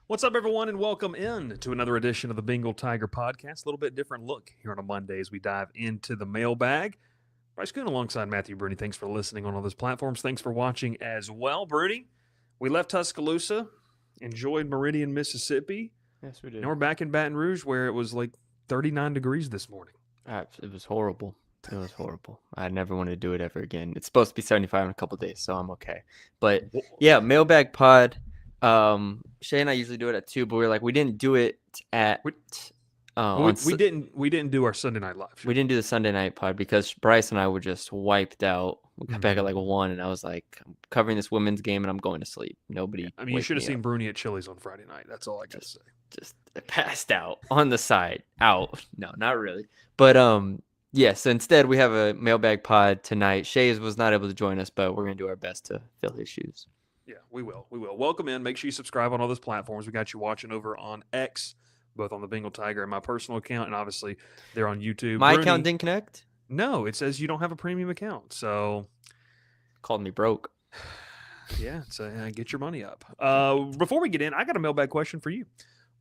What's up, everyone, and welcome in to another edition of the Bengal Tiger Podcast. A little bit different look here on a Monday as we dive into the mailbag. Bryce Koon alongside Matthew Brune. Thanks for listening on all those platforms. Thanks for watching as well. Brune, we left Tuscaloosa, enjoyed Meridian, Mississippi. Yes, we did. And we're back in Baton Rouge where it was like 39 degrees this morning. It was horrible. It was horrible. I never want to do it ever again. It's supposed to be 75 in a couple of days, so I'm okay. But yeah, mailbag pod. Shay and I usually do it at 2, but we didn't do it at. We didn't do our Sunday night live show. We didn't do the Sunday night pod because Bryce and I were just wiped out. We got back at 1, and I was like, I'm covering this women's game, and I'm going to sleep. Nobody. I mean, you should have seen Bruni at Chili's on Friday night. That's all I got to say. Just passed out on the side. Out. No, not really. But yeah. So instead, we have a mailbag pod tonight. Shay was not able to join us, but we're gonna do our best to fill his shoes. Yeah, we will. Welcome in. Make sure you subscribe on all those platforms. We got you watching over on X, both on the Bengal Tiger and my personal account, and obviously they're on YouTube. My account didn't connect? No, it says you don't have a premium account. So called me broke. Yeah, so get your money up. Before we get in, I got a mailbag question for you.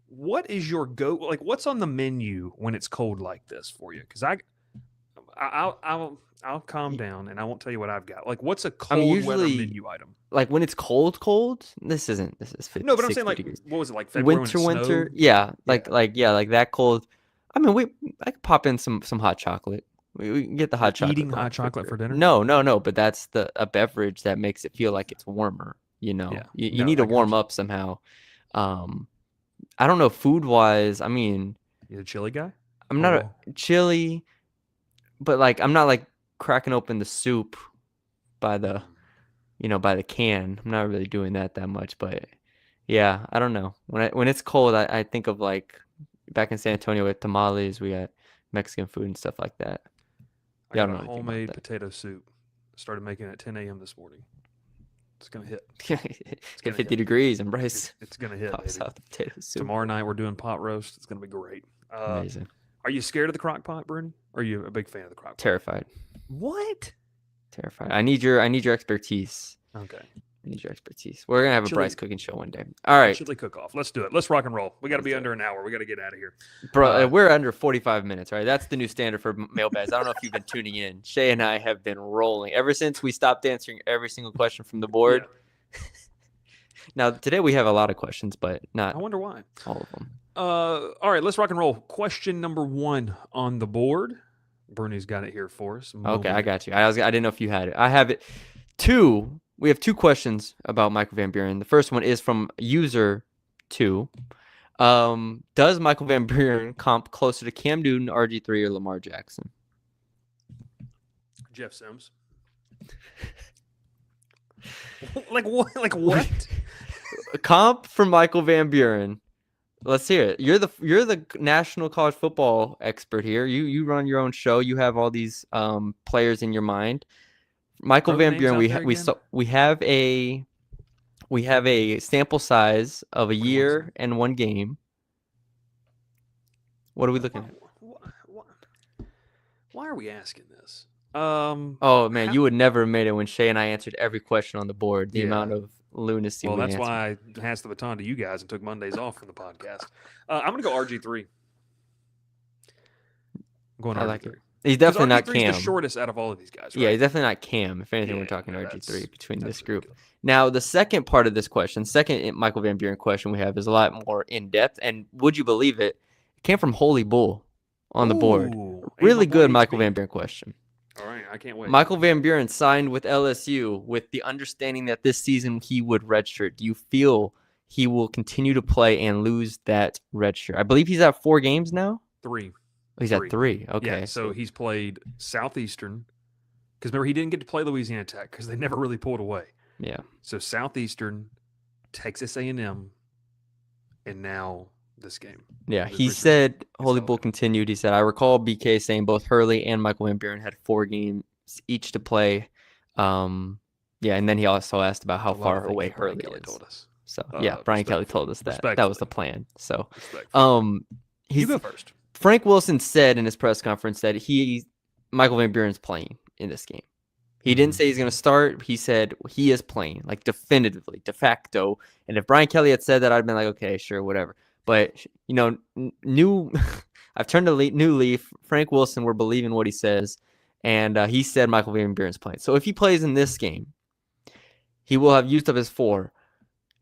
What is your what's on the menu when it's cold like this for you? Because I'll calm down and I won't tell you what I've got. Like, what's a cold weather menu item? Like when it's cold. This is 50. No, but I'm saying degrees. What was it like? February winter. Yeah, like that cold. I mean, I could pop in some hot chocolate. We can get the hot chocolate. Eating hot chocolate for dinner? No. But that's a beverage that makes it feel like it's warmer. You know, you need to warm up somehow. I don't know, food wise. I mean, you're a chili guy. I'm not a chili, but I'm not cracking open the soup by the can. I'm not really doing that much, but yeah, I don't know. When it's cold, I think of back in San Antonio with tamales. We got Mexican food and stuff like that. I got a homemade potato soup. Started making it at 10 a.m. this morning. It's gonna hit. It's gonna 50 degrees, and Bryce. It's gonna hit. Pops out the potato soup. Tomorrow night we're doing pot roast. It's gonna be great. Amazing. Are you scared of the crock pot, Brune? Or are you a big fan of the crock pot? Terrified. What? Terrified. I need your expertise. Okay. I need your expertise. We're gonna have a Bryce cooking show one day. All right. Chili cook off. Let's do it. Let's rock and roll. We got to be under an hour. We got to get out of here, bro. We're under 45 minutes. Right. That's the new standard for mailbags. I don't know if you've been tuning in. Shay and I have been rolling ever since we stopped answering every single question from the board. Yeah. Now today we have a lot of questions, but not. I wonder why. All of them. All right. Let's rock and roll. Question number 1 on the board. Bernie's got it here for us. Okay, I got you. I didn't know if you had it. I have it. 2. We have 2 questions about Michael Van Buren. The first one is from user 2. Does Michael Van Buren comp closer to Cam Newton, RG3, or Lamar Jackson? Jeff Sims. What? Comp for Michael Van Buren. Let's hear it. You're the national college football expert here. You run your own show. You have all these players in your mind. Michael Van Buren. We have a sample size of a year and 1 game. What are we looking at? Why are we asking this? Oh man, you would never have made it when Shay and I answered every question on the board. The amount of lunacy. Well, that's why I passed the baton to you guys and took Mondays off from the podcast. I'm going to go RG3. I'm going RG3. I like it. He's definitely not Cam. He's the shortest out of all of these guys, right? Yeah, he's definitely not Cam. If anything, we're talking RG3 between this group. Ridiculous. Now, the second part of this question, second Michael Van Buren question we have is a lot more in-depth. And would you believe it? It came from Holy Bull on the board. Really good Michael Van Buren question. All right, I can't wait. Michael Van Buren signed with LSU with the understanding that this season he would redshirt. Do you feel he will continue to play and lose that redshirt? I believe he's at 4 games now? 3. He's at 3. Okay. Yeah, so he's played Southeastern. Because remember, he didn't get to play Louisiana Tech because they never really pulled away. Yeah. So Southeastern, Texas A&M, and now this game. Yeah, he said, Holy Bull continued, he said, I recall BK saying both Hurley and Michael Van Buren had 4 games each to play. Yeah, and then he also asked about how far away Hurley is. Told us. So, yeah, Brian Kelly told us that. That was the plan. So, you go first. Frank Wilson said in his press conference that Michael Van Buren's playing in this game. He didn't say he's going to start. He said he is playing, like definitively, de facto. And if Brian Kelly had said that, I'd been like, okay, sure, whatever. But, new I've turned a new leaf. Frank Wilson, we're believing what he says. And he said Michael Van Buren's playing. So if he plays in this game, he will have used up his 4.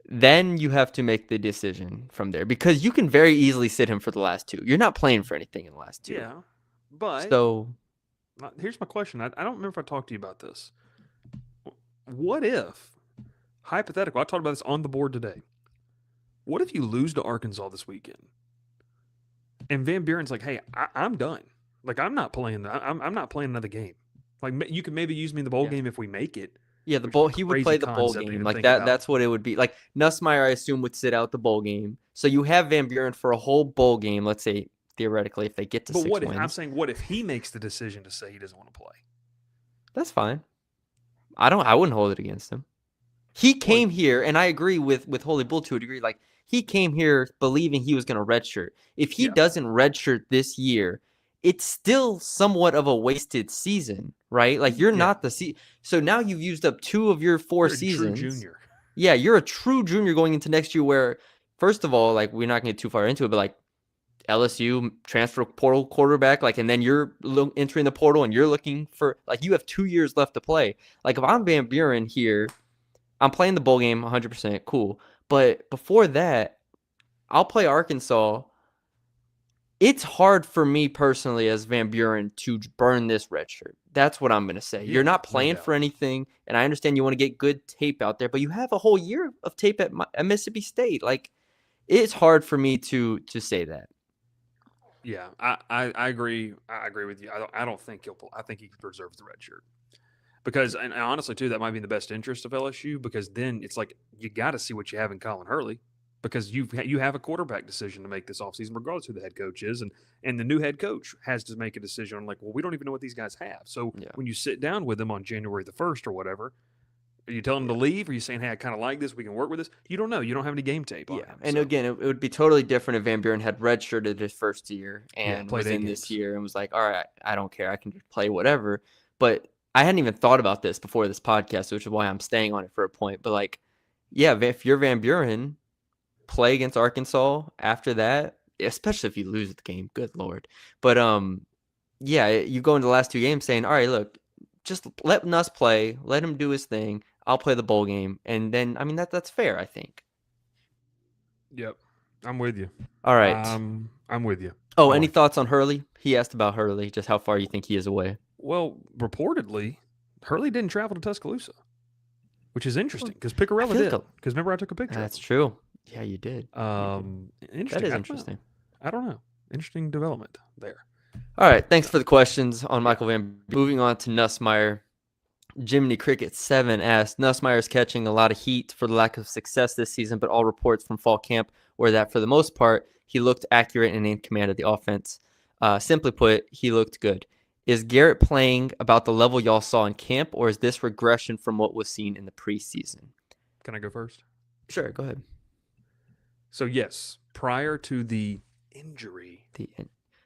Then you have to make the decision from there because you can very easily sit him for the last 2. You're not playing for anything in the last 2. Yeah, but so here's my question. I don't remember if I talked to you about this. What if, hypothetical, I talked about this on the board today. What if you lose to Arkansas this weekend? And Van Buren's like, hey, I'm done. Like, I'm not playing. I'm not playing another game. Like, you can maybe use me in the bowl game if we make it. Yeah, the bowl. He would play the bowl game like that. That's what it would be. Like Nussmeier, I assume, would sit out the bowl game. So you have Van Buren for a whole bowl game. Let's say theoretically, if they get to 6 wins. But I'm saying, what if he makes the decision to say he doesn't want to play? That's fine. I wouldn't hold it against him. He came here, and I agree with Holy Bull to a degree. Like he came here believing he was going to redshirt. If he doesn't redshirt this year, it's still somewhat of a wasted season, right? Like you're not the so now you've used up 2 of your 4 seasons. True junior. Yeah, you're a true junior going into next year. Where, first of all, like we're not going to get too far into it, but like LSU transfer portal quarterback, like, and then you're entering the portal and you're looking for like you have 2 years left to play. Like if I'm Van Buren here, I'm playing the bowl game 100%, cool. But before that, I'll play Arkansas. It's hard for me personally as Van Buren to burn this red shirt. That's what I'm going to say. You're not playing for anything, and I understand you want to get good tape out there, but you have a whole year of tape at Mississippi State. Like, it's hard for me to say that. Yeah, I agree. I agree with you. I don't think he'll. I think he preserves the red shirt because, and honestly, too, that might be in the best interest of LSU because then it's like you got to see what you have in Colin Hurley. Because you have a quarterback decision to make this offseason, regardless of who the head coach is. And the new head coach has to make a decision on, like, well, we don't even know what these guys have. So when you sit down with them on January the 1st or whatever, are you telling them to leave? Are you saying, hey, I kind of like this. We can work with this? You don't know. You don't have any game tape on him. And again, it would be totally different if Van Buren had redshirted his first year and was in this year and was like, all right, I don't care. I can just play whatever. But I hadn't even thought about this before this podcast, which is why I'm staying on it for a point. But, like, yeah, if you're Van Buren, play against Arkansas after that, especially if you lose the game, good Lord. But you go into the last 2 games saying, all right, look, just let Nuss play, let him do his thing. I'll play the bowl game. And then, I mean, that's fair, I think. Yep. I'm with you. All right. I'm with you. Oh, any thoughts on Hurley? He asked about Hurley, just how far you think he is away. Well, reportedly, Hurley didn't travel to Tuscaloosa, which is interesting because Picarella did. Because remember, I took a picture. That's true. Yeah, you did. Interesting. That is interesting. I don't know. Interesting development there. All right. Thanks for the questions on Michael Van. Moving on to Nussmeier. Jiminy Cricket 7 asked, Nussmeier is catching a lot of heat for the lack of success this season, but all reports from fall camp were that for the most part, he looked accurate and in command of the offense. Simply put, he looked good. Is Garrett playing about the level y'all saw in camp, or is this regression from what was seen in the preseason? Can I go first? Sure, go ahead. So, yes, prior to the injury,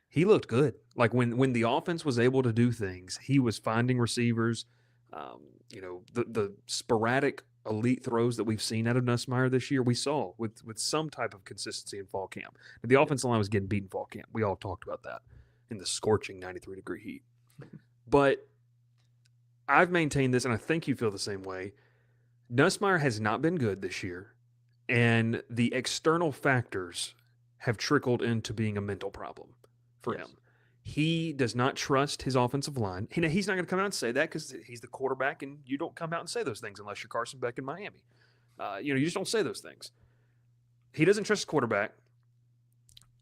he looked good. Like when the offense was able to do things, he was finding receivers. The sporadic elite throws that we've seen out of Nussmeier this year, we saw with some type of consistency in fall camp. The offensive line was getting beat in fall camp. We all talked about that in the scorching 93-degree heat. But I've maintained this, and I think you feel the same way. Nussmeier has not been good this year. And the external factors have trickled into being a mental problem for him. He does not trust his offensive line. He's not going to come out and say that because he's the quarterback, and you don't come out and say those things unless you're Carson Beck in Miami. You just don't say those things. He doesn't trust his quarterback.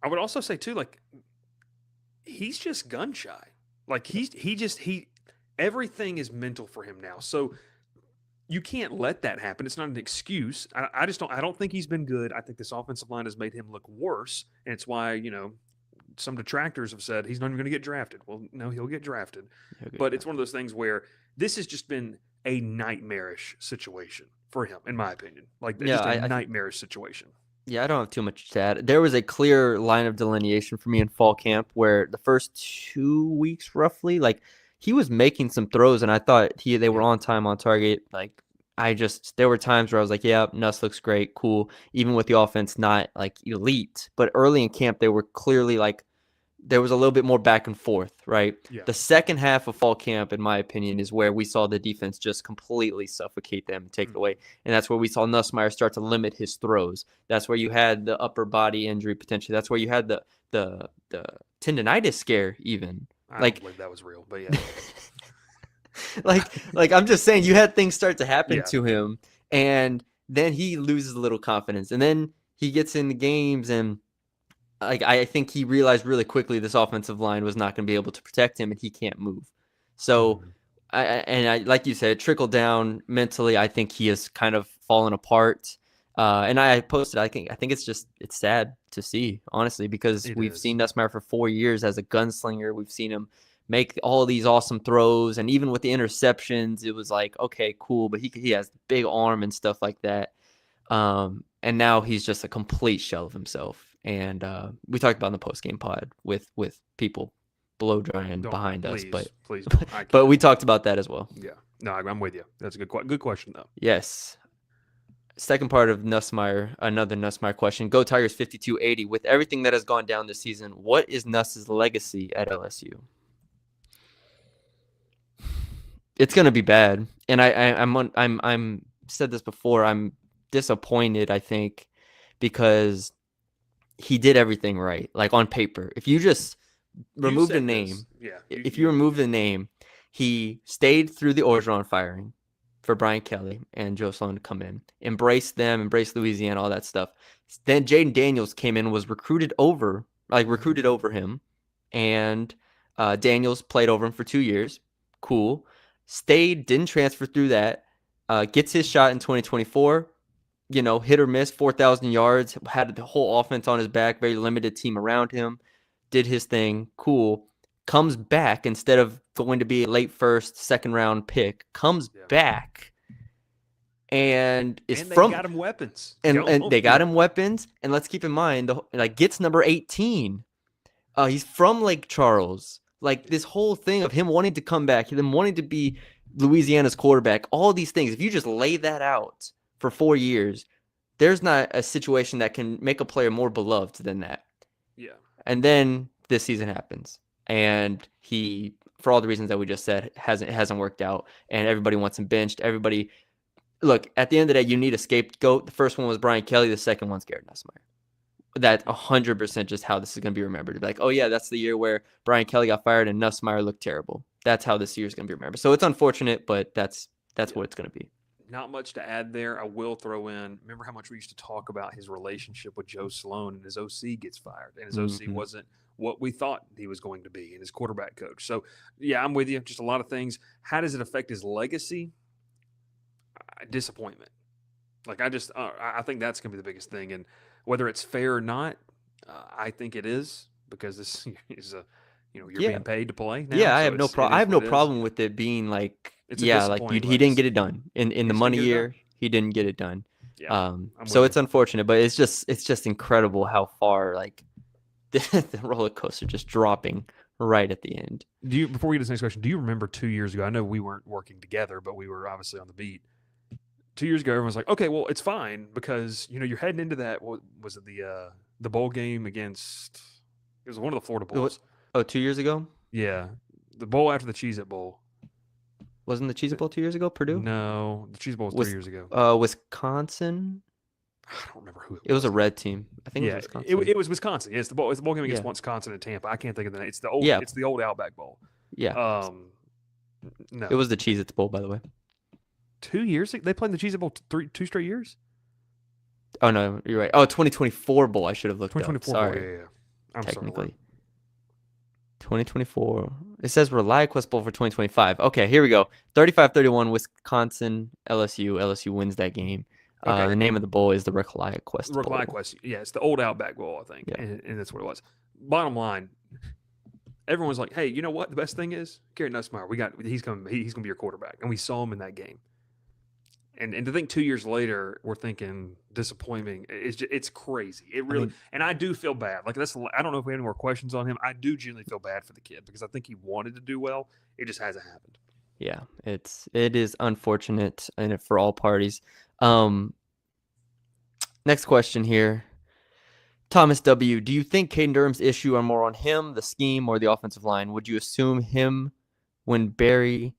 I would also say, too, like, he's just gun shy. Like, everything is mental for him now. So, you can't let that happen. It's not an excuse. I don't think he's been good. I think this offensive line has made him look worse, and it's why, some detractors have said he's not even going to get drafted. Well, no, he'll get drafted. But it's one of those things where this has just been a nightmarish situation for him, in my opinion. Like, just a nightmarish situation. Yeah, I don't have too much to add. There was a clear line of delineation for me in fall camp where the first 2 weeks, roughly, like, he was making some throws, and I thought they were on time, on target. Like, there were times where I was like, yeah, Nuss looks great, cool. Even with the offense not like elite, but early in camp, they were clearly like, there was a little bit more back and forth, right? Yeah. The second half of fall camp, in my opinion, is where we saw the defense just completely suffocate them, take it away. And that's where we saw Nussmeier start to limit his throws. That's where you had the upper body injury potentially. That's where you had the tendonitis scare even. I don't believe that was real, but yeah. like I'm just saying, you had things start to happen to him, and then he loses a little confidence, and then he gets in the games, and I think he realized really quickly this offensive line was not going to be able to protect him, and he can't move. So, I like you said, trickled down mentally. I think he has kind of fallen apart. And I posted, I think it's sad to see, honestly, because we've seen Nussmeier for 4 years as a gunslinger. We've seen him make all these awesome throws, and even with the interceptions, it was like, okay, cool, but he has the big arm and stuff like that. And now he's just a complete shell of himself. And we talked about in the post-game pod with people blow drying behind us, but we talked about that as well. Yeah, no, I'm with you. That's a good question though. Yes. Second part of Nussmeier, another Nussmeier question. Go Tigers 5280. With everything that has gone down this season, what is Nuss's legacy at LSU? It's gonna be bad, and I'm said this before. I'm disappointed, I think, because he did everything right, like on paper. If you just remove the name, if you remove the name, he stayed through the Orgeron firing for Brian Kelly and Joe Sloan to come in, embrace them, embrace Louisiana, all that stuff. Then Jaden Daniels came in, was recruited over him, and Daniels played over him for 2 years. Cool. Stayed, didn't transfer through that. Gets his shot in 2024. Hit or miss, 4,000 yards, had the whole offense on his back, very limited team around him, did his thing, cool. Comes back instead of going to be a late first, second round pick, comes back and they got him weapons. And they got him weapons. And let's keep in mind, gets number 18. He's from Lake Charles. Like, this whole thing of him wanting to come back, him wanting to be Louisiana's quarterback, all these things, if you just lay that out for 4 years, there's not a situation that can make a player more beloved than that. Yeah. And then this season happens, and he, for all the reasons that we just said, hasn't worked out, and everybody wants him benched. Everybody, look, at the end of the day, you need a scapegoat. The first one was Brian Kelly. The second one's Garrett Nussmeier. That's 100% just how this is going to be remembered. Like, oh yeah, that's the year where Brian Kelly got fired and Nussmeier looked terrible. That's how this year is going to be remembered. So it's unfortunate, but that's what it's going to be. Not much to add there. I will throw in, remember how much we used to talk about his relationship with Joe Sloan, and his OC gets fired, and his OC wasn't what we thought he was going to be, and his quarterback coach. So, yeah, I'm with you. Just a lot of things. How does it affect his legacy? Disappointment. Like, I think that's going to be the biggest thing. And whether it's fair or not, I think it is, because this is you're being paid to play now. Yeah, I have no problem. I have no problem with it being like, he didn't get it done in the money year. He didn't get it done. Yeah, so it's unfortunate, but it's just incredible how far the roller coaster just dropping right at the end. Before we get to the next question, do you remember 2 years ago? I know we weren't working together, but we were obviously on the beat. 2 years ago, everyone's like, okay, well, it's fine because you're heading into that. What was it, the bowl game against? It was one of the Florida Bowls. Oh, 2 years ago? Yeah, the bowl after the Cheez-It Bowl. Wasn't the Cheez-It Bowl 2 years ago? Purdue? No, the Cheez-It Bowl was 3 years ago. Wisconsin. I don't remember who it was. A red team. I think it was Wisconsin. It was Wisconsin. Yeah, it's the bowl game against Wisconsin and Tampa. I can't think of the name. It's the old. Yeah. It's the old Outback Bowl. Yeah. No, it was the Cheez-It Bowl, by the way. 2 years? They played the Cheez-It Bowl 2 straight years? Oh, no, you're right. Oh, 2024 Bowl. I should have looked 2024 up. 2024 Bowl, yeah. I'm technically. Sorry. 2024. It says ReliaQuest Bowl for 2025. Okay, here we go. 35-31 Wisconsin, LSU. LSU wins that game. Okay. The name of the bowl is the ReliaQuest Bowl. ReliaQuest. Yeah, it's the old Outback Bowl, I think. Yeah. And that's what it was. Bottom line, everyone's like, hey, you know what? The best thing is Garrett Nussmeier. He's going to be your quarterback. And we saw him in that game. And to think 2 years later we're thinking disappointing, it's crazy. It really, and I do feel bad. Like I don't know if we have any more questions on him. I do genuinely feel bad for the kid because I think he wanted to do well. It just hasn't happened. Yeah, it is unfortunate and for all parties. Next question here. Thomas W. Do you think Kaden Durham's issue are more on him, the scheme, or the offensive line? Would you assume him when Barry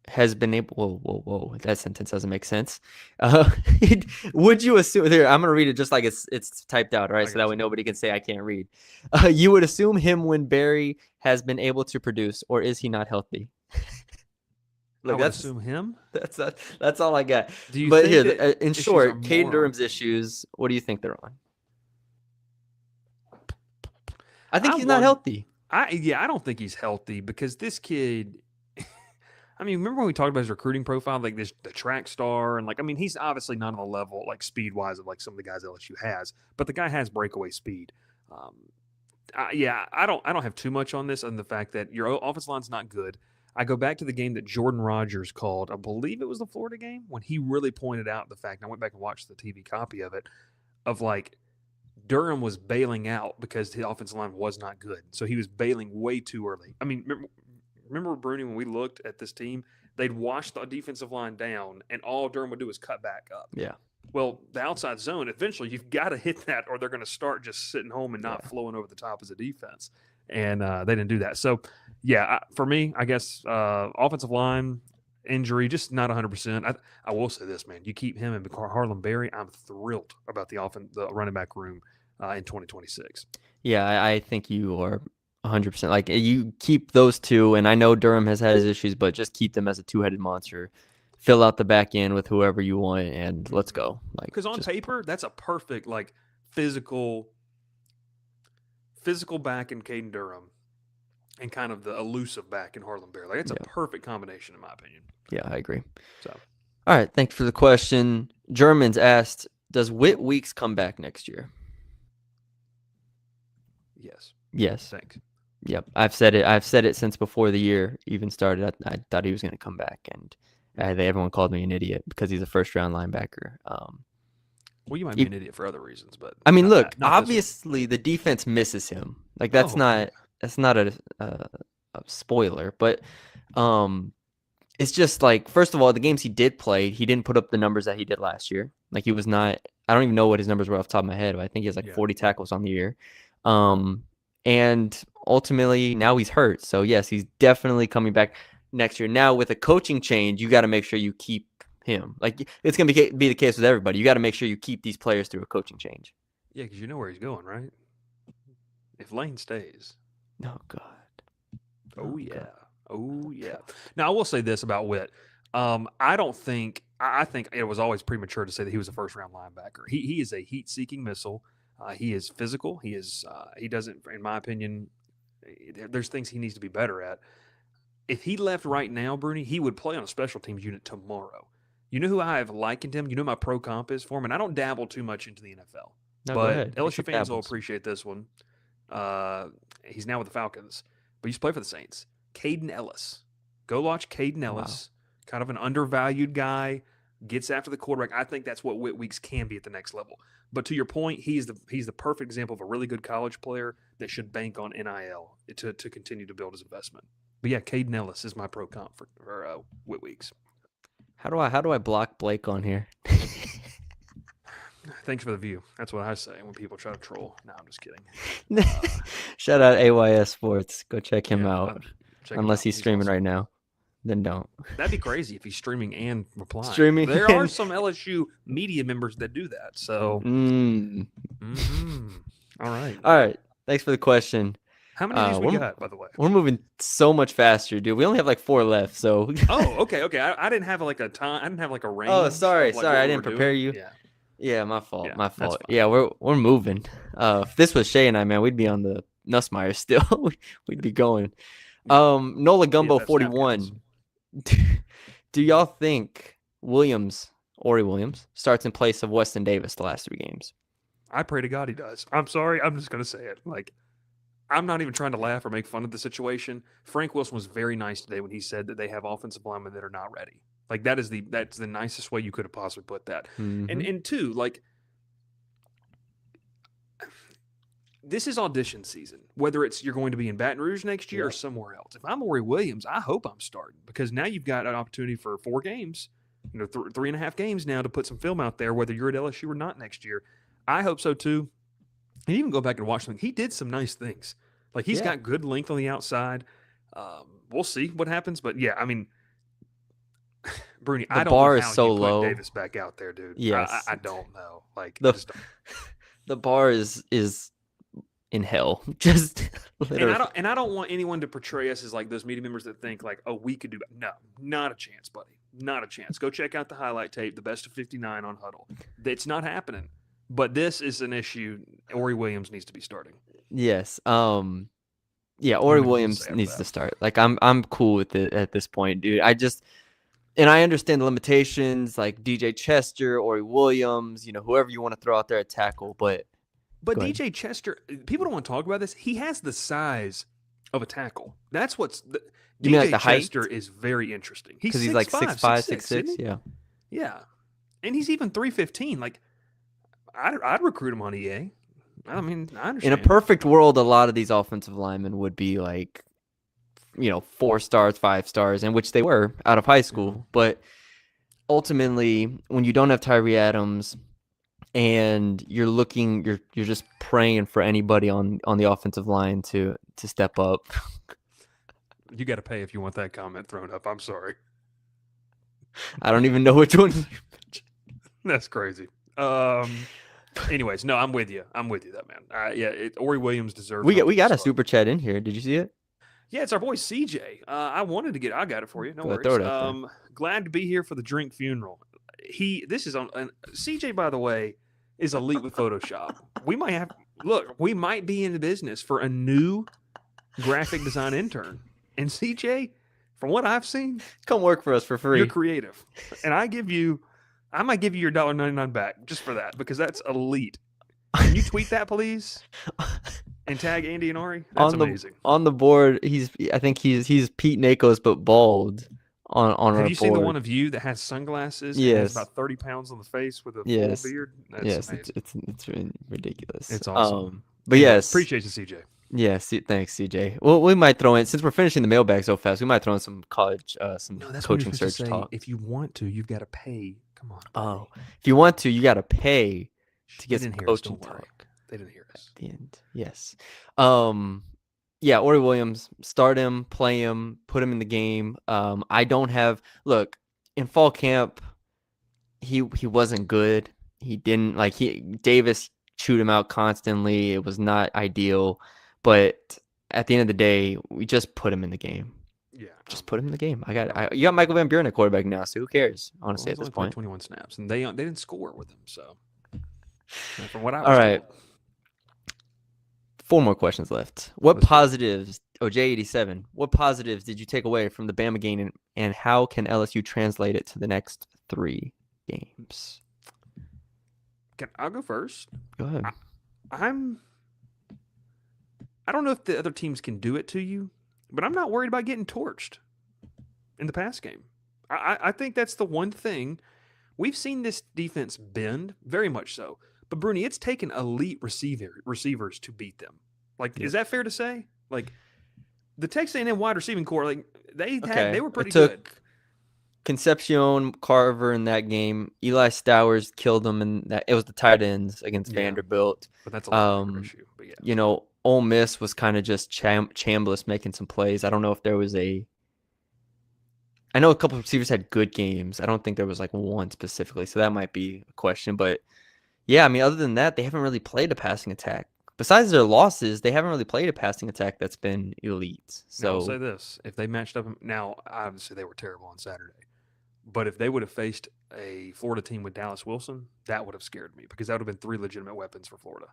has been able? Whoa! That sentence doesn't make sense. Would you assume? Here, I'm gonna read it just like it's typed out, right? So that way nobody can say I can't read. You would assume him when Barry has been able to produce, or is he not healthy? Look, I would assume him. That's all I got. Do you but think here, that in short, Kaden Durham's issues. What do you think they're on? I think he's not healthy. I don't think he's healthy because this kid. I mean, remember when we talked about his recruiting profile, like the track star, and he's obviously not on the level, like speed wise, of like some of the guys LSU has, but the guy has breakaway speed. I don't have too much on this, on the fact that your offensive line's not good. I go back to the game that Jordan Rogers called. I believe it was the Florida game when he really pointed out the fact. And I went back and watched the TV copy of it, of like Durham was bailing out because the offensive line was not good. So he was bailing way too early. I mean, remember Brune, when we looked at this team, they'd wash the defensive line down, and all Durham would do is cut back up. Yeah. Well, the outside zone, eventually you've got to hit that, or they're going to start just sitting home and not flowing over the top as a defense. And they didn't do that. So, for me, I guess offensive line injury, just not 100%. I will say this, man. You keep him and Harlem Berry, I'm thrilled about the running back room in 2026. Yeah, I think you are 100%. Like, you keep those two, and I know Durham has had his issues, but just keep them as a two-headed monster. Fill out the back end with whoever you want, and let's go. Because on paper, that's a perfect physical back in Kaden Durham, and kind of the elusive back in Harlem Berry. It's a perfect combination, in my opinion. Yeah, I agree. So, all right, thanks for the question. German's asked, does Whit Weeks come back next year? Yes. Thanks. Yep, I've said it since before the year even started. I thought he was going to come back, and everyone called me an idiot because he's a first-round linebacker. Well, you might be an idiot for other reasons, but I mean, look, obviously the defense misses him. That's not a spoiler, but it's just first of all, the games he did play, he didn't put up the numbers that he did last year. He was not. I don't even know what his numbers were off the top of my head, but I think he has 40 tackles on the year. And ultimately now he's hurt. So yes, he's definitely coming back next year. Now with a coaching change, you got to make sure you keep him. It's going to be the case with everybody. You got to make sure you keep these players through a coaching change. Yeah, because you know where he's going, right? If Lane stays. Oh, God. Oh, yeah. God. Oh, yeah. Now, I will say this about Whit. I think it was always premature to say that he was a first-round linebacker. He is a heat-seeking missile. He is physical. He doesn't, in my opinion, there's things he needs to be better at. If he left right now, Bruni, he would play on a special teams unit tomorrow. You know who I have likened him? You know my pro comp is for him, and I don't dabble too much into the NFL. No, but LSU fans will appreciate this one. He's now with the Falcons, but he used to play for the Saints. Caden Ellis. Go watch Caden Ellis. Wow. Kind of an undervalued guy. Gets after the quarterback. I think that's what Whit Weeks can be at the next level. But to your point, he's the perfect example of a really good college player that should bank on NIL to continue to build his investment. But yeah, Caden Ellis is my pro comp for Whit Weeks. How do I block Blake on here? Thanks for the view. That's what I say when people try to troll. No, I'm just kidding. Shout out AYS Sports. Go check him out. Unless he's streaming right now. Then don't. That'd be crazy if he's streaming and replying. Streaming. There are some LSU media members that do that. So. All right. Thanks for the question. How many of these we got, by the way? We're moving so much faster, dude. We only have 4 left. So. Oh, okay. I didn't have a time. I didn't have a range. Oh, sorry. I didn't prepare you. Yeah, my fault. Yeah, we're moving. If this was Shea and I, man, we'd be on the Nussmeier still. We'd be going. Nola Gumbo 41. Do y'all think Ori Williams, starts in place of Weston Davis the last 3 games? I pray to God he does. I'm sorry. I'm just going to say it. I'm not even trying to laugh or make fun of the situation. Frank Wilson was very nice today when he said that they have offensive linemen that are not ready. Like that's the nicest way you could have possibly put that. Mhm. And two, like this is audition season. Whether it's you're going to be in Baton Rouge next year or somewhere else. If I'm Ori Williams, I hope I'm starting because now you've got an opportunity for 4 games, 3.5 games now to put some film out there, whether you're at LSU or not next year. I hope so too. And even go back and watch them. He did some nice things. Like he's got good length on the outside. We'll see what happens, but yeah, I mean, Bruni, I don't bar know is how so you put low. Davis back out there, dude. Yes. I don't know. Like The I just don't. the bar is in hell. Just literally. And I don't want anyone to portray us as like those media members that think like, oh, we could do that. No, not a chance, buddy. Not a chance. Go check out the highlight tape, the best of 59 on Huddle. It's not happening. But this is an issue. Ori Williams needs to be starting. Yes. Yeah, Ori Williams needs to start. Like I'm cool with it at this point, dude. And I understand the limitations, like DJ Chester, Ori Williams, whoever you want to throw out there at tackle, but DJ Chester, people don't want to talk about this. He has the size of a tackle. That's what's DJ Chester is very interesting. He's like 6'5", 6'6", yeah. Yeah. And he's even 315. Like I'd recruit him on EA. I mean, I understand. In a perfect world, a lot of these offensive linemen would be like, 4 stars, 5 stars, and which they were out of high school. But ultimately, when you don't have Tyree Adams and you're just praying for anybody on the offensive line to step up. You got to pay if you want that comment thrown up. I'm sorry. I don't even know which one. That's crazy. Anyways, no, I'm with you. I'm with you, that man. Ori Williams deserves. We got a super chat in here. Did you see it? Yeah, it's our boy CJ. I got it for you. No worries. Throw it up there. Glad to be here for the drink funeral. This is on CJ, by the way, is elite with Photoshop. We might be in the business for a new graphic design intern. And CJ, from what I've seen, come work for us for free. You're creative, and I might give you your $1.99 back just for that because that's elite. Can you tweet that, please? And tag Andy and Ari. That's amazing. On the board, I think he's Pete Nakos but bald on our board. Have you seen the one of you that has sunglasses? Yes. And has about 30 pounds on the face with a full beard. That's amazing. It's really ridiculous. It's awesome. But yes, appreciate you, CJ. Yeah, thanks, CJ. Well, we might throw in, since we're finishing the mailbag so fast, we might throw in some college, coaching search talk. If you want to, you've got to pay. Come on. Oh, if you want to, you got to pay to get some coaching talk. They didn't hear us. At the end, yes. Yeah, Ori Williams, start him, play him, put him in the game. Look, in fall camp, he wasn't good. He didn't Davis chewed him out constantly. It was not ideal, but at the end of the day, we just put him in the game. Yeah, just put him in the game. You got Michael Van Buren at quarterback now, so who cares? Honestly, at this point, 21 snaps, and they didn't score with him. So, from what I was all right. told. 4 more questions left. What positives, J87, what positives did you take away from the Bama game, and how can LSU translate it to the next 3 games? I'll go first. Go ahead. I don't know if the other teams can do it to you, but I'm not worried about getting torched in the pass game. I think that's the one thing. We've seen this defense bend, very much so. But, Bruni, it's taken elite receivers to beat them. Is that fair to say? The Texas A&M wide receiving core, they were pretty good. Concepcion, Carver in that game. Eli Stowers killed them, and it was the tight ends against Vanderbilt. But that's a lot issue. But yeah. Ole Miss was kind of just Chambliss making some plays. I don't know if there was I know a couple of receivers had good games. I don't think there was one specifically, so that might be a question. But yeah, I mean, other than that, they haven't really played a passing attack. Besides their losses, they haven't really played a passing attack that's been elite. So I'll say this: if they matched up, now obviously they were terrible on Saturday, but if they would have faced a Florida team with Dallas Wilson, that would have scared me because that would have been 3 legitimate weapons for Florida.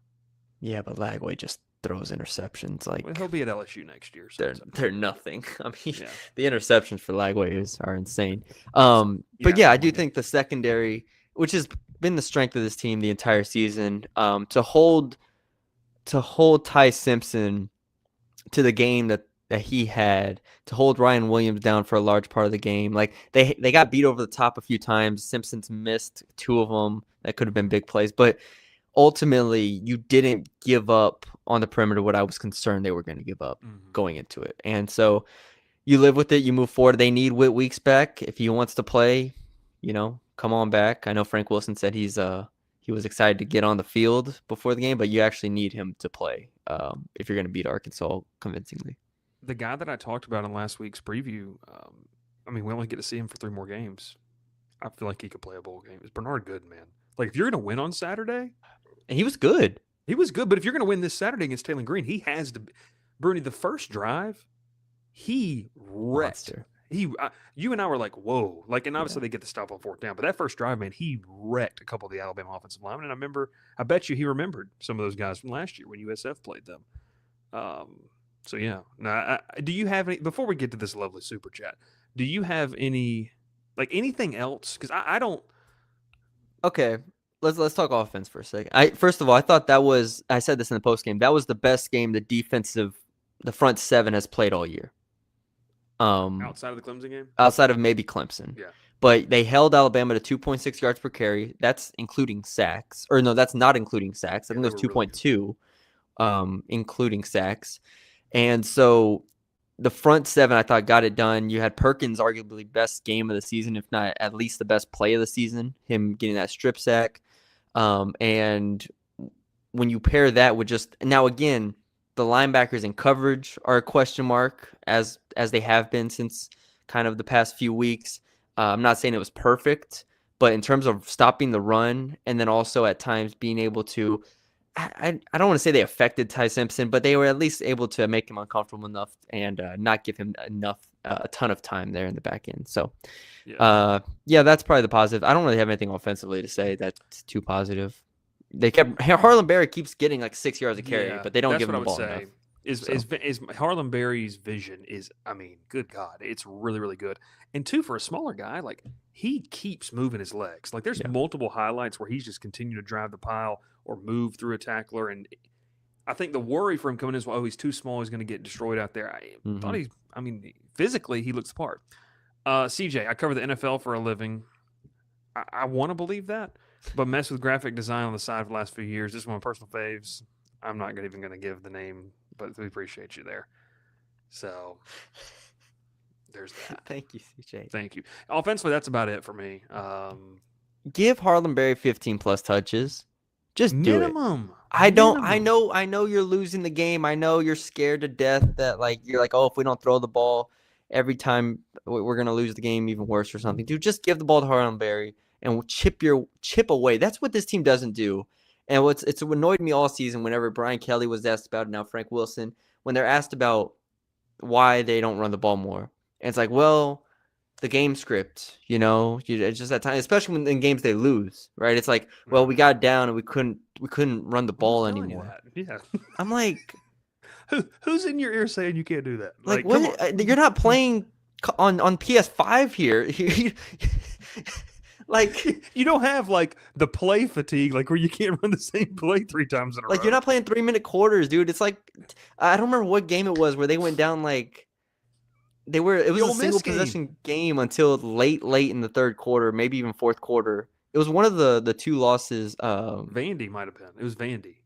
Yeah, but Lagway just throws interceptions. He'll be at LSU next year. So they're nothing. I mean, the interceptions for Lagway are insane. But yeah, I do think the secondary, which has been the strength of this team the entire season, to hold Ty Simpson to the game that that he had to hold Ryan Williams down for a large part of the game. Like they got beat over the top a few times. Simpsons missed 2 of them that could have been big plays, but ultimately you didn't give up on the perimeter what I was concerned they were going to give up going into it. And so you live with it, you move forward. They need Whit Weeks back. If he wants to play, come on back. I know Frank Wilson said he was excited to get on the field before the game, but you actually need him to play if you're going to beat Arkansas convincingly. The guy that I talked about in last week's preview, we only get to see him for 3 more games. I feel like he could play a bowl game. It's Bernard Good, man. Like, if you're going to win on Saturday. And he was good. He was good, but if you're going to win this Saturday against Taylor Green, he has to. Bruni, the first drive, he wrecked. You and I were like, whoa. Like, and obviously they get the stop on 4th down, but that first drive, man, he wrecked a couple of the Alabama offensive linemen. And I bet you he remembered some of those guys from last year when USF played them. So, yeah. Now, do you have any, before we get to this lovely super chat, do you have any, like, anything else? Because I don't. Okay, let's talk offense for a second. First of all, I thought I said this in the post game, that was the best game the front 7 has played all year. Outside of the Clemson game? Outside of maybe Clemson. Yeah. But they held Alabama to 2.6 yards per carry. That's including sacks. Or no, that's not including sacks. I think it was 2.2, including sacks. And so the front 7, I thought, got it done. You had Perkins, arguably best game of the season, if not at least the best play of the season, him getting that strip sack. And when you pair that with now again, the linebackers in coverage are a question mark as they have been since kind of the past few weeks. I'm not saying it was perfect, but in terms of stopping the run and then also at times being able to, I don't want to say they affected Ty Simpson, but they were at least able to make him uncomfortable enough and not give him a ton of time there in the back end. So, that's probably the positive. I don't really have anything offensively to say that's too positive. Harlan Berry keeps getting like 6 yards of carry, but they don't give him the ball enough. Is Harlan Berry's vision is, good God, it's really, really good. And 2, for a smaller guy, like, he keeps moving his legs. Like, there's multiple highlights where he's just continuing to drive the pile or move through a tackler. And I think the worry for him coming in is, he's too small, he's going to get destroyed out there. I thought physically he looks the part. CJ, I cover the NFL for a living. I want to believe that, but mess with graphic design on the side for the last few years. This is one of my personal faves. I'm not even going to give the name, but we appreciate you there. So there's that. Thank you, CJ. Thank you. Offensively, that's about it for me. Give Harlan Berry 15 plus touches. Just do minimum. I know you're losing the game. I know you're scared to death that you're like, if we don't throw the ball every time, we're going to lose the game even worse or something. Dude, just give the ball to Harlan Berry and chip away. That's what this team doesn't do. And it's annoyed me all season whenever Brian Kelly was asked about it, now Frank Wilson, when they're asked about why they don't run the ball more. And it's like, the game script, it's just that time, especially when in games they lose, right? It's like, we got down and we couldn't run the ball anymore. Yeah. I'm like, who's in your ear saying you can't do that? Like what? You're not playing on PS5 here. Like, you don't have the play fatigue, where you can't run the same play 3 times in a row. You're not playing 3-minute quarters, dude. It's like, I don't remember what game it was where they went down it was a single possession game until late in the 3rd quarter, maybe even 4th quarter. It was one of the 2 losses. Vandy might have been. It was Vandy.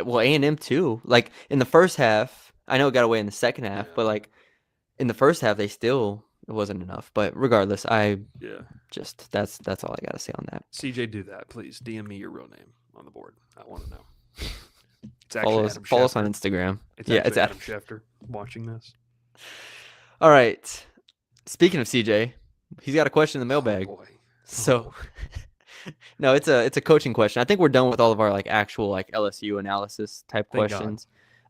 Well, A&M too. In the first half, I know it got away in the second half, but in the first half, it wasn't enough. But regardless, that's all I got to say on that. CJ, do that, please. DM me your real name on the board. I want to know. It's follow us on Instagram. It's Adam Schefter watching this. All right. Speaking of CJ, he's got a question in the mailbag. Oh, boy. So, no, it's a coaching question. I think we're done with all of our actual LSU analysis type questions.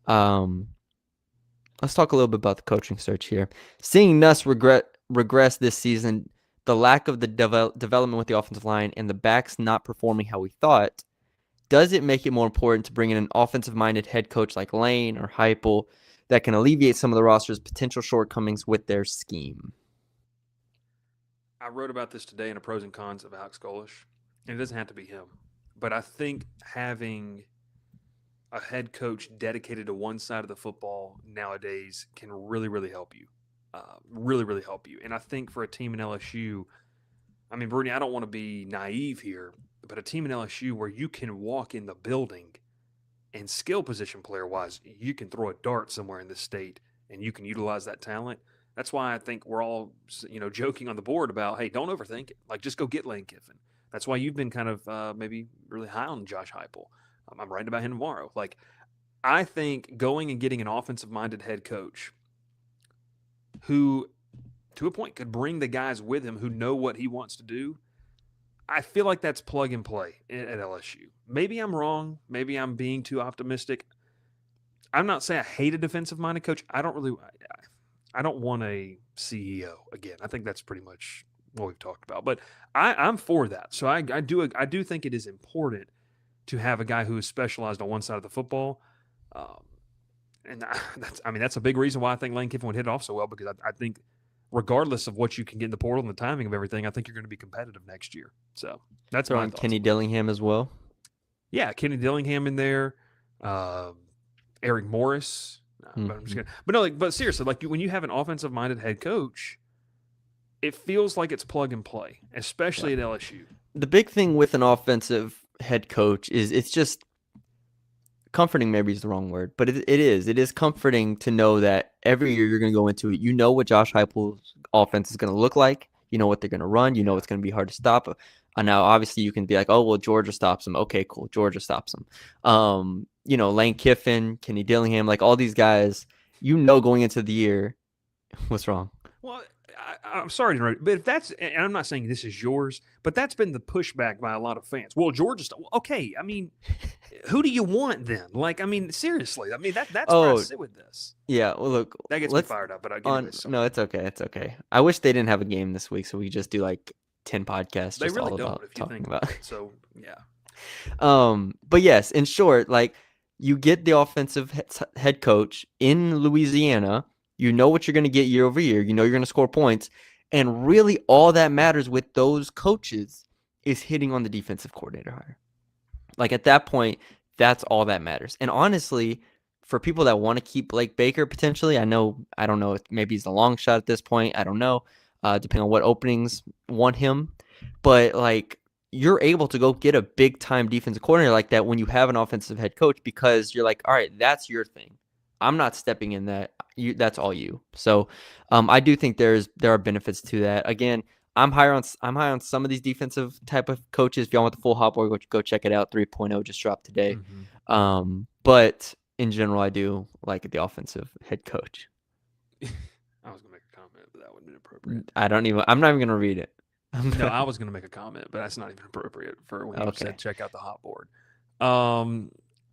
Let's talk a little bit about the coaching search here. Seeing Nuss regress this season, the lack of the development with the offensive line, and the backs not performing how we thought, does it make it more important to bring in an offensive-minded head coach like Lane or Heupel that can alleviate some of the roster's potential shortcomings with their scheme? I wrote about this today in a pros and cons of Alex Golish, and it doesn't have to be him. But I think having a head coach dedicated to one side of the football nowadays can really, really help you. Really, really help you. And I think for a team in LSU, I mean, Bruni, I don't want to be naive here, but a team in LSU where you can walk in the building and skill position player wise, you can throw a dart somewhere in this state and you can utilize that talent. That's why I think we're all, joking on the board about, hey, don't overthink it. Like, just go get Lane Kiffin. That's why you've been kind of maybe really high on Josh Heupel. I'm writing about him tomorrow. Like, I think going and getting an offensive-minded head coach who, to a point, could bring the guys with him who know what he wants to do, I feel like that's plug and play at LSU. Maybe I'm wrong. Maybe I'm being too optimistic. I'm not saying I hate a defensive-minded coach. I don't want a CEO again. I think that's pretty much what we've talked about. But I'm for that. So I do think it is important to have a guy who is specialized on one side of the football. And that's a big reason why I think Lane Kiffin would hit it off so well, because I think regardless of what you can get in the portal and the timing of everything, I think you're going to be competitive next year. So that's Throwing Kenny Dillingham as well. Yeah, Kenny Dillingham in there, Eric Morris. But I'm just kidding. But seriously, like when you have an offensive-minded head coach, it feels like it's plug and play, especially at LSU. The big thing with an offensive head coach is it's just comforting. Maybe is the wrong word, but it is comforting to know that every year you're going to go into it. You know what Josh Heupel's offense is going to look like. You know what they're going to run. You know it's going to be hard to stop. Now, obviously, you can be like, oh, well, Georgia stops him. Okay, cool. Georgia stops him. Lane Kiffin, Kenny Dillingham, like all these guys, going into the year, what's wrong? Well, I'm sorry to interrupt, but if that's, and I'm not saying this is yours, but that's been the pushback by a lot of fans. Well, Georgia, okay, I mean, who do you want then? Like, I mean, seriously, I mean, that's where I sit with this. Yeah, well, look, that gets me fired up, but I get it. No, it's okay. It's okay. I wish they didn't have a game this week, so we just do like 10 podcasts. They just really all don't, about if you think about it. So, yeah. But yes, in short, like you get the offensive head coach in Louisiana. You know what you're going to get year over year. You know you're going to score points. And really all that matters with those coaches is hitting on the defensive coordinator hire. Like at that point, that's all that matters. And honestly, for people that want to keep Blake Baker potentially, I don't know if maybe he's a long shot at this point. I don't know, depending on what openings want him. But like you're able to go get a big time defensive coordinator like that when you have an offensive head coach, because you're like, all right, that's your thing. I'm not stepping in that. That's all you. So I do think there are benefits to that. Again, I'm high on some of these defensive type of coaches. If y'all want the full hot board, go check it out. 3.0 just dropped today. Mm-hmm. But in general, I do like the offensive head coach. I was gonna make a comment, but that wouldn't be appropriate. I'm not even gonna read it. No, I was gonna make a comment, but that's not even appropriate for when you said check out the hot board.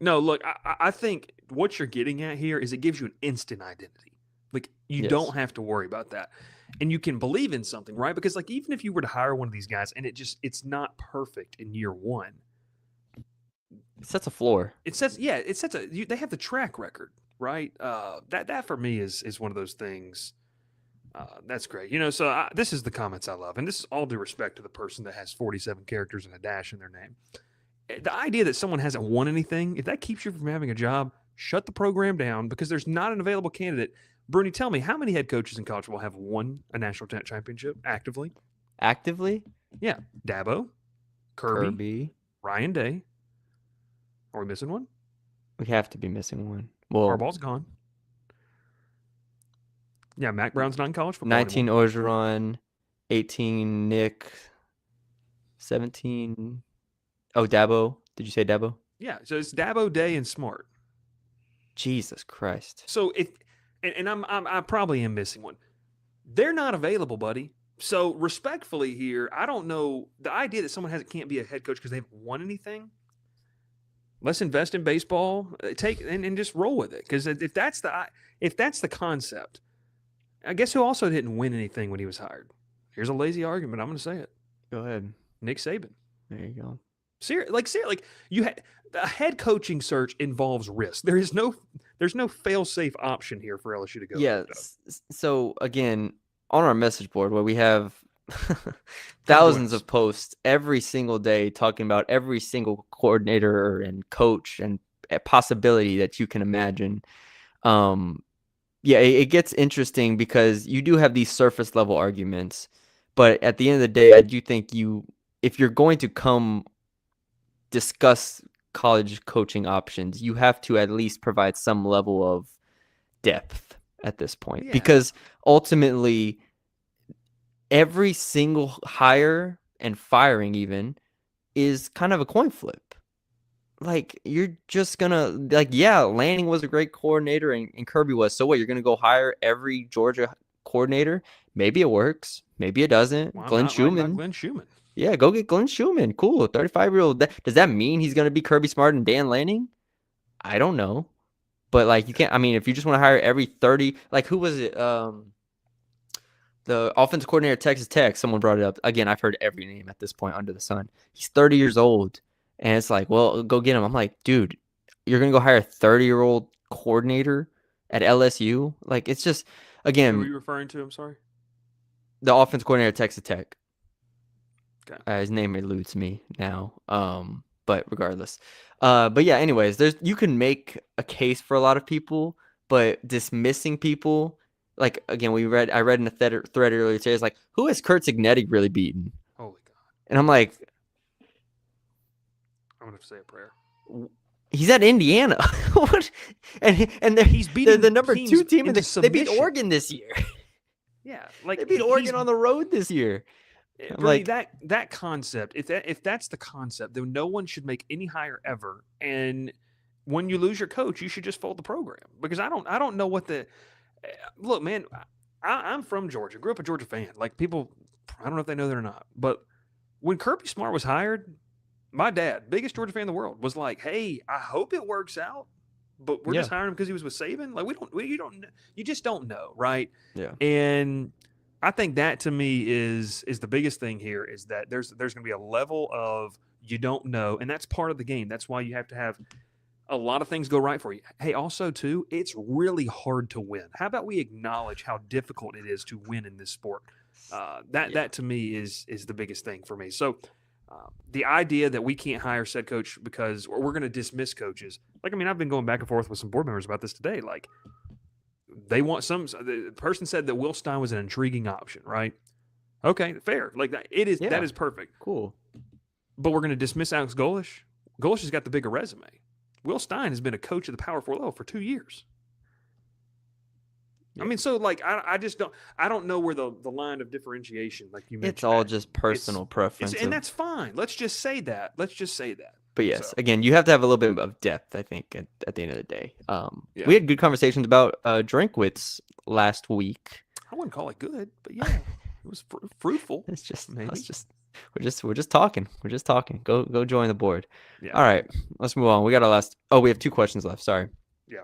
No, look, I think what you're getting at here is it gives you an instant identity. Like you don't have to worry about that. And you can believe in something, right? Because like even if you were to hire one of these guys and it's not perfect in year one, it sets a floor. They have the track record, right? That for me is one of those things. That's great. So this is the comments I love. And this is all due respect to the person that has 47 characters and a dash in their name. The idea that someone hasn't won anything, if that keeps you from having a job, shut the program down because there's not an available candidate. Bruni, tell me, how many head coaches in college football have won a national championship actively? Actively? Yeah. Dabo, Kirby, Ryan Day. Are we missing one? We have to be missing one. Well, Harbaugh's gone. Yeah, Mac Brown's not in college football 19 anymore. Orgeron, 18 Nick, 17... Oh, Dabo. Did you say Dabo? Yeah, so it's Dabo, Day, and Smart. Jesus Christ. So I probably am missing one. They're not available, buddy. So respectfully here, I don't know the idea that someone can't be a head coach because they haven't won anything. Let's invest in baseball, and just roll with it. Because if that's the concept, I guess who also didn't win anything when he was hired? Here's a lazy argument. I'm going to say it. Go ahead. Nick Saban. There you go. Seriously, a head coaching search involves risk. There's no fail-safe option here for LSU to go. Yeah. So again, on our message board where we have thousands of posts every single day talking about every single coordinator and coach and possibility that you can imagine. Yeah, it gets interesting because you do have these surface level arguments, but at the end of the day, I do think if you're going to come discuss college coaching options, you have to at least provide some level of depth at this point, because ultimately every single hire and firing even is kind of a coin flip. Like, you're just gonna, like, yeah, Lanning was a great coordinator and Kirby was. So what, you're gonna go hire every Georgia coordinator? Maybe it works, maybe it doesn't. Why Glenn not write about Schumann. Glenn Schumann? Yeah, go get Glenn Schumann. Cool, 35-year-old. Does that mean he's gonna be Kirby Smart and Dan Lanning? I don't know. But like, you can't, I mean, if you just want to hire every 30, like, who was it? The offensive coordinator at Texas Tech, someone brought it up. Again, I've heard every name at this point under the sun. He's 30 years old. And it's like, well, go get him. I'm like, dude, you're going to go hire a 30-year-old coordinator at LSU? Like, it's just, Who are again, you referring to? I'm sorry. the offense coordinator at Texas Tech. Okay. His name eludes me now. But regardless. But yeah, anyways, you can make a case for a lot of people, but dismissing people, like, again, I read in a thread earlier today, it's like, who has Kurt Signetti really beaten? Holy God. And I'm like, I'm gonna have to say a prayer. He's at Indiana. What? And he's beating the number 2 team, and they beat Oregon this year. Yeah, like, they beat Oregon on the road this year. Like, that concept, if that's the concept, then no one should make any hire ever. And when you lose your coach, you should just fold the program, because I don't know what the look, man. I'm from Georgia, grew up a Georgia fan. Like, people, I don't know if they know that or not, but when Kirby Smart was hired, my dad, biggest Georgia fan in the world, was like, "Hey, I hope it works out, but we're just hiring him because he was with Saban." Like, you just don't know, right? Yeah. And I think that, to me, is the biggest thing here, is that there's going to be a level of you don't know, and that's part of the game. That's why you have to have a lot of things go right for you. Hey, also, too, it's really hard to win. How about we acknowledge how difficult it is to win in this sport? That to me is the biggest thing for me. So the idea that we can't hire said coach because we're going to dismiss coaches. Like, I mean, I've been going back and forth with some board members about this today. Like, they want the person said that Will Stein was an intriguing option, right? Okay, fair. Like, that is perfect. Cool. But we're going to dismiss Alex Golesh. Golesh has got the bigger resume. Will Stein has been a coach of the Power 4 level for 2 years. Yeah. I mean, so, like, I just don't know where the line of differentiation, like you mentioned. It's all just personal preference. And that's fine. Let's just say that. But yes, again, you have to have a little bit of depth, I think, at the end of the day. We had good conversations about Drinkwitz last week. I wouldn't call it good, but yeah, it was fruitful. It's just, we're just talking. We're just talking. Go join the board. Yeah. All right, let's move on. We have 2 questions left. Sorry. Yeah.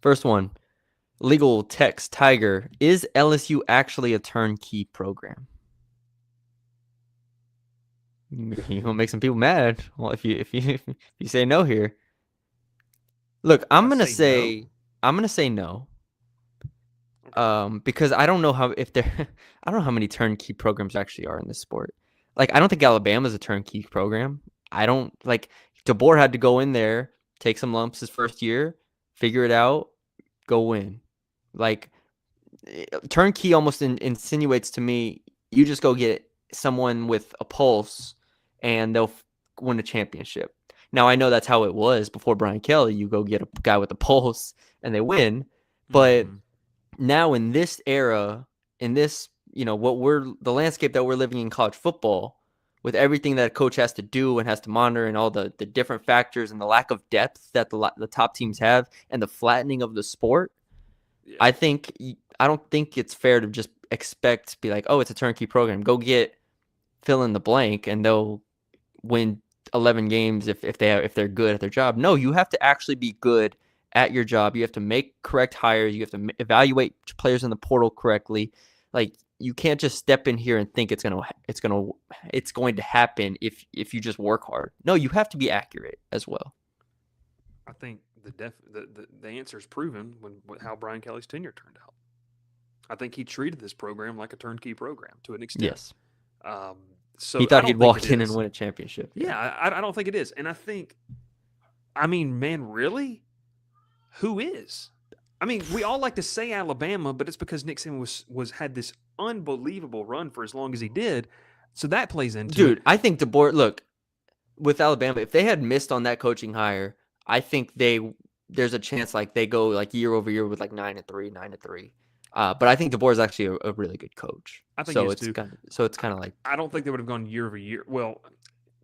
First one. Legal text Tiger, is LSU actually a turnkey program? You're gonna make some people mad. Well, if you say no here, look, I'm gonna say no. Because I don't know how many turnkey programs actually are in this sport. Like, I don't think Alabama's a turnkey program. I don't, like, DeBoer had to go in there, take some lumps his first year, figure it out, go win. Like, turnkey almost insinuates to me, you just go get someone with a pulse and they'll win a championship. Now, I know that's how it was before Brian Kelly. You go get a guy with a pulse and they win. But now in this era, in this, the landscape that we're living in college football, with everything that a coach has to do and has to monitor and all the different factors and the lack of depth that the top teams have and the flattening of the sport, I don't think it's fair to just expect to be like, oh, it's a turnkey program. Go get fill in the blank and they'll win 11 games if they're good at their job. No, you have to actually be good at your job. You have to make correct hires. You have to evaluate players in the portal correctly. Like, you can't just step in here and think it's going to happen if you just work hard. No, you have to be accurate as well. I think the answer is proven with how Brian Kelly's tenure turned out. I think he treated this program like a turnkey program to an extent. Yes. So he thought he'd walk in and win a championship. Yeah, I don't think it is. And I think I mean, man, really? Who is? I mean, we all like to say Alabama, but it's because Nick Saban was had this unbelievable run for as long as he did. So that plays into it. Dude, I think DeBoer, look, with Alabama, if they had missed on that coaching hire, I think there's a chance like they go like year over year with like 9-3, 9-3. But I think DeBoer is actually a really good coach. I think so it's too. It's kind of like, I don't think they would have gone year over year. Well,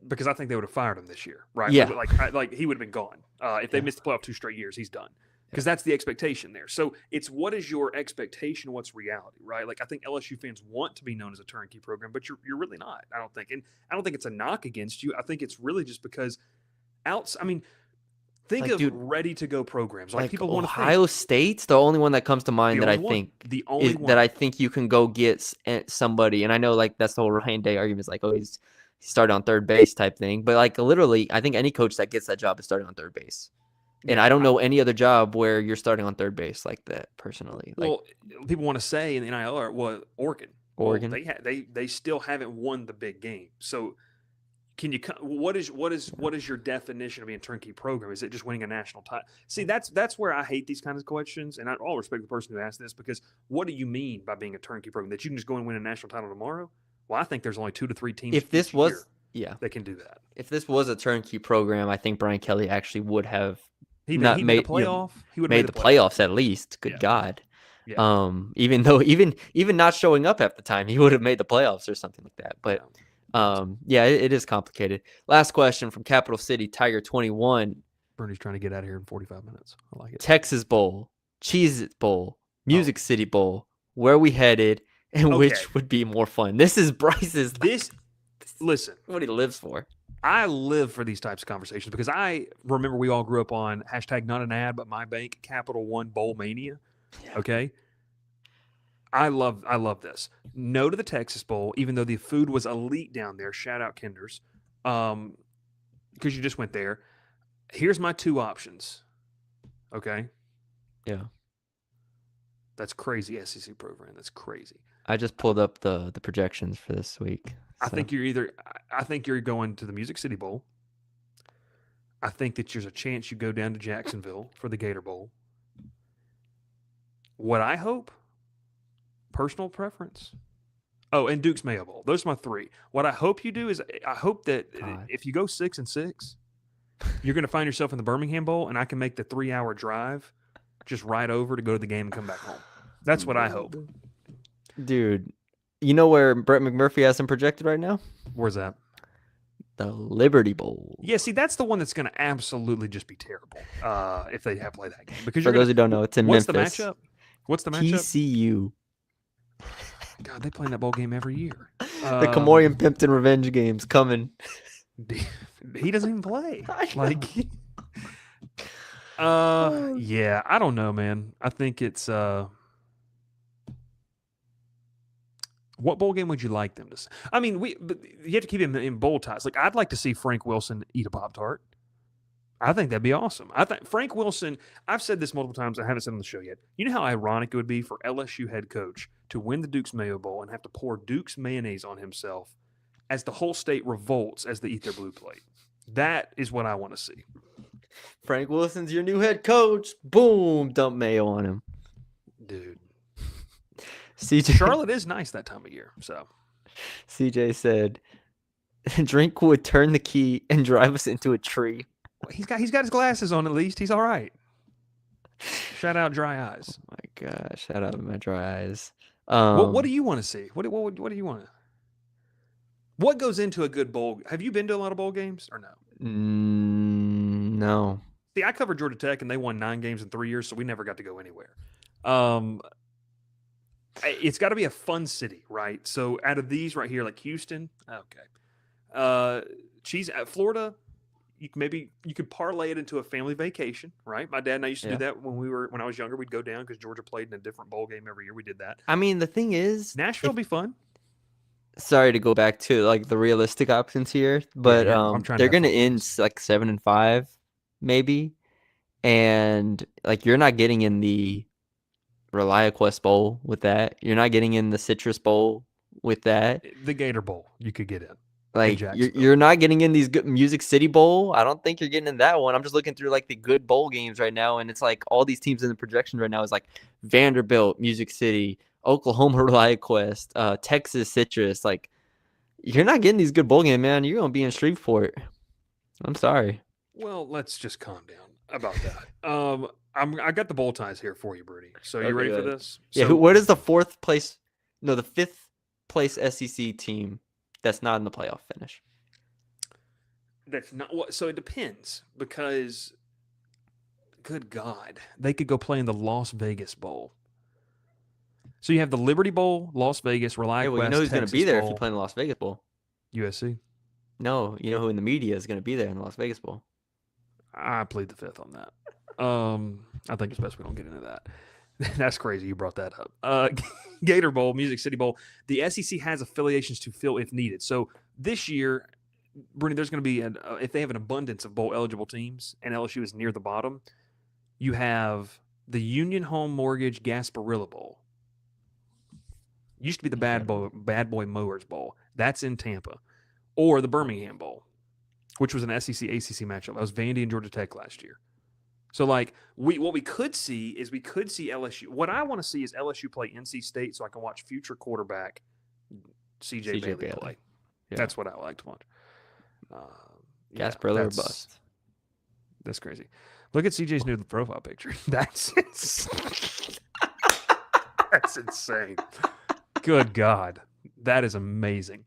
because I think they would have fired him this year, right? Yeah. Like he would have been gone if they missed the playoff 2 straight years. He's done because that's the expectation there. So it's what is your expectation? What's reality, right? Like I think LSU fans want to be known as a turnkey program, but you're really not. I don't think, and I don't think it's a knock against you. I think it's really just because I mean, think of ready to go programs. Like people want to think. Ohio State's the only one that comes to mind that I think that I think you can go get somebody. And I know like that's the whole Ryan Day argument is like, oh, he started on third base type thing. But like literally, I think any coach that gets that job is starting on third base. And I don't know any other job where you're starting on third base like that personally. Well, people want to say in the NIL, well, Oregon. Well, they still haven't won the big game. So can you? What is your definition of being a turnkey program? Is it just winning a national title? See, that's where I hate these kinds of questions, and I all respect the person who asked this because what do you mean by being a turnkey program? That you can just go and win a national title tomorrow? Well, I think there's only 2 to 3 teams. If this was, they can do that. If this was a turnkey program, I think Brian Kelly actually would have. He made the playoff. He would have made the playoffs at least. Good God. Yeah. Even though even not showing up half the time, he would have made the playoffs or something like that. But it is complicated. Last question from Capital City Tiger 21. Bernie's trying to get out of here in 45 minutes. I like it. Texas Bowl, Cheez-It Bowl, Music City Bowl. Where are we headed, and which would be more fun? This is Bryce's. Listen, what he lives for. I live for these types of conversations because I remember we all grew up on hashtag not an ad, but my bank, Capital One Bowl Mania. Yeah. Okay. I love this. No to the Texas Bowl, even though the food was elite down there. Shout out Kinder's. Because you just went there. Here's my 2 options. Okay. Yeah. That's crazy SEC program. That's crazy. I just pulled up the projections for this week. I think you're going to the Music City Bowl. I think that there's a chance you go down to Jacksonville for the Gator Bowl. What I hope, personal preference. Oh, and Duke's Mayo Bowl. Those are my 3. What I hope you do is I hope that if you go 6-6, you're going to find yourself in the Birmingham Bowl, and I can make the 3-hour drive just right over to go to the game and come back home. That's what I hope. Dude, you know where Brett McMurphy has him projected right now? Where's that? The Liberty Bowl. Yeah, see, that's the one that's going to absolutely just be terrible if they have to play that game. Because for those who don't know, it's in Memphis. What's the matchup? TCU. God, they play in that bowl game every year. The Kamorian Pimpton revenge game's coming. He doesn't even play. Yeah, I don't know, man. I think it's what bowl game would you like them to say? I mean, you have to keep him in bowl ties. Like, I'd like to see Frank Wilson eat a Pop-Tart. I think that'd be awesome. I think Frank Wilson, I've said this multiple times. I haven't said it on the show yet. You know how ironic it would be for LSU head coach to win the Duke's Mayo Bowl and have to pour Duke's mayonnaise on himself as the whole state revolts as they eat their blue plate. That is what I want to see. Frank Wilson's your new head coach. Boom, dump mayo on him. Dude. CJ Charlotte is nice that time of year. So CJ said, Drink would turn the key and drive us into a tree. He's got his glasses on at least. He's all right. Shout out Dry Eyes. Oh my gosh, shout out my Dry Eyes. What do you want to see? What do you want to? What goes into a good bowl? Have you been to a lot of bowl games or no? No. See, I covered Georgia Tech and they won 9 games in 3 years, so we never got to go anywhere. It's got to be a fun city, right? So out of these right here, like Houston, okay. Florida, you could parlay it into a family vacation, right? My dad and I used to do that when I was younger. We'd go down because Georgia played in a different bowl game every year. We did that. I mean, the thing is, Nashville will be fun. Sorry to go back to like the realistic options here, but they're going to end like 7-5, maybe, and like you're not getting in the ReliaQuest Bowl with that. You're not getting in the Citrus Bowl with that. The Gator Bowl you could get in. Like Jacksonville. you're not getting in these good Music City Bowl. I don't think you're getting in that one. I'm just looking through like the good bowl games right now, and it's like all these teams in the projection right now is like Vanderbilt, Music City, Oklahoma ReliaQuest, Texas Citrus. Like you're not getting these good bowl games, man. You're gonna be in Shreveport. I'm sorry. Well, let's just calm down about that. I got the bowl ties here for you, Brady. So you Okay, ready go for ahead. this? Yeah, So what is the fourth place? No, the fifth place SEC team that's not in the playoff finish. that's not what. So it depends because, good God, they could go play in the Las Vegas Bowl. So you have the Liberty Bowl, Las Vegas, ReliaQuest, Hey, well, you know who's going to be Texas there if Bowl, you play in the Las Vegas Bowl? USC. No, you know who in the media is going to be there in the Las Vegas Bowl? I plead the fifth on that. I think it's best we don't get into that. That's crazy. You brought that up. Gator Bowl, Music City Bowl. The SEC has affiliations to fill if needed. So this year, Bruni, there's going to be if they have an abundance of bowl eligible teams, and LSU is near the bottom, you have the Union Home Mortgage Gasparilla Bowl. Used to be the Bad Boy Mowers Bowl. That's in Tampa, or the Birmingham Bowl, which was an SEC ACC matchup. That was Vandy and Georgia Tech last year. So, like, what we could see is LSU. What I want to see is LSU play NC State so I can watch future quarterback CJ Bailey play. Yeah. That's what I like to watch. Gasparilla or bust. That's crazy. Look at CJ's new profile picture. That's insane. Good God. That is amazing.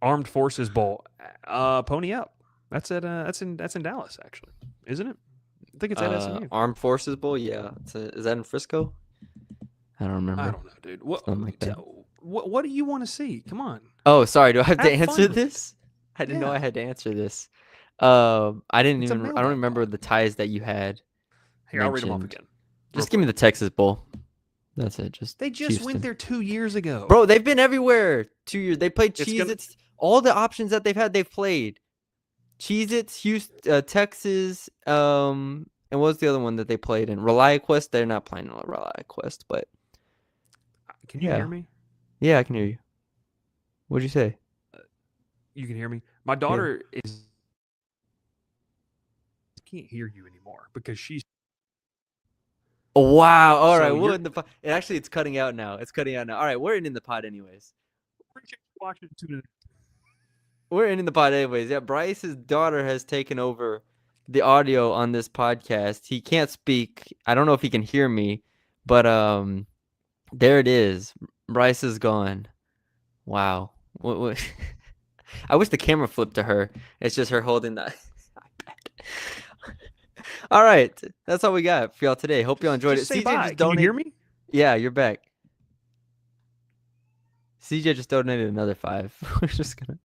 Armed Forces Bowl. Pony Up. That's in Dallas, actually. Isn't it? I think it's at SMU. Armed Forces Bowl, yeah. Is that in Frisco? I don't remember. I don't know, dude. Like what do you want to see? Come on. Oh, sorry. Do I have to answer fun. this? I didn't know I had to answer this. I don't remember the ties that you had. Here, I'll read them off again. Just give me the Texas Bowl. That's it. They just went there 2 years ago. Bro, they've been everywhere 2 years. They played Cheez-Its. All the options that they've had, they've played. Cheez-Its, Houston, Texas, and what was the other one that they played in? ReliaQuest. They're not playing on ReliaQuest, but can you hear me? Yeah, I can hear you. What'd you say? You can hear me. My daughter can't hear you anymore because she's. Oh, wow! All right, we're in the pod. Actually, it's cutting out now. All right, we're in the pod anyways. We're in the pod anyways. Yeah, Bryce's daughter has taken over the audio on this podcast. He can't speak. I don't know if he can hear me, but there it is. Bryce is gone. Wow. What? I wish the camera flipped to her. It's just her holding the iPad. All right, that's all we got for y'all today. Hope y'all enjoyed it. CJ, just can you hear me? Yeah, you're back. CJ just donated another $5. We're just gonna.